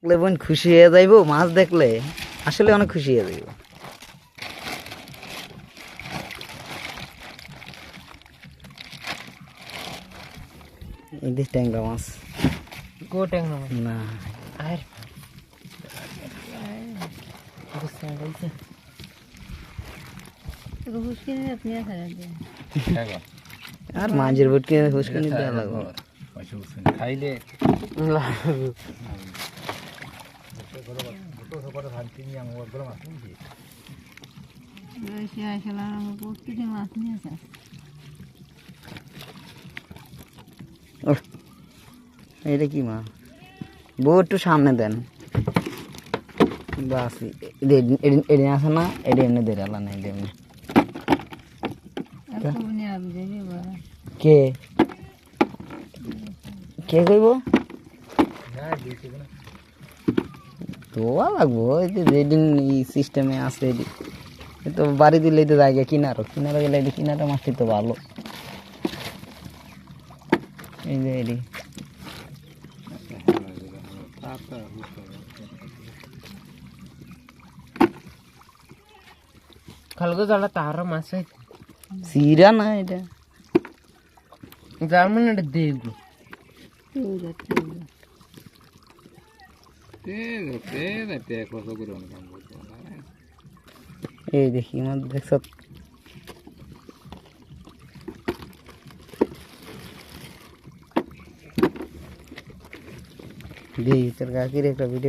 বোন খুশি হয়ে যাইবো মাছ দেখলে, আসলে অনেক খুশি হয়ে যাইব। এই যে ট্যাংরা মাছ, গো ট্যাংরা মাছ না আর আর মাঝের বুটকে হুসকানি দেওয়া লাগবে। খাইলে এটা কি মা, বউ একটু সামনে দেন বাস। এদিন আসে না, এটা এমনি দেড় আলা না, এটা এমনি কে কে কইব দোয়া লাগবো। এই যে যেদিন এই সিস্টেমে আছে, তো বাড়ি দিলে তো জায়গা কিনারো কিনারো গেলে এটি কিনারো মাছটি তো ভালো। এই যে এটি খালগো জালা তার মাছ সিরা না, এটা যার মানে এটা দেখবো এই দেখি মাছ দেখছ, তোর কাকির একটা ভিডিও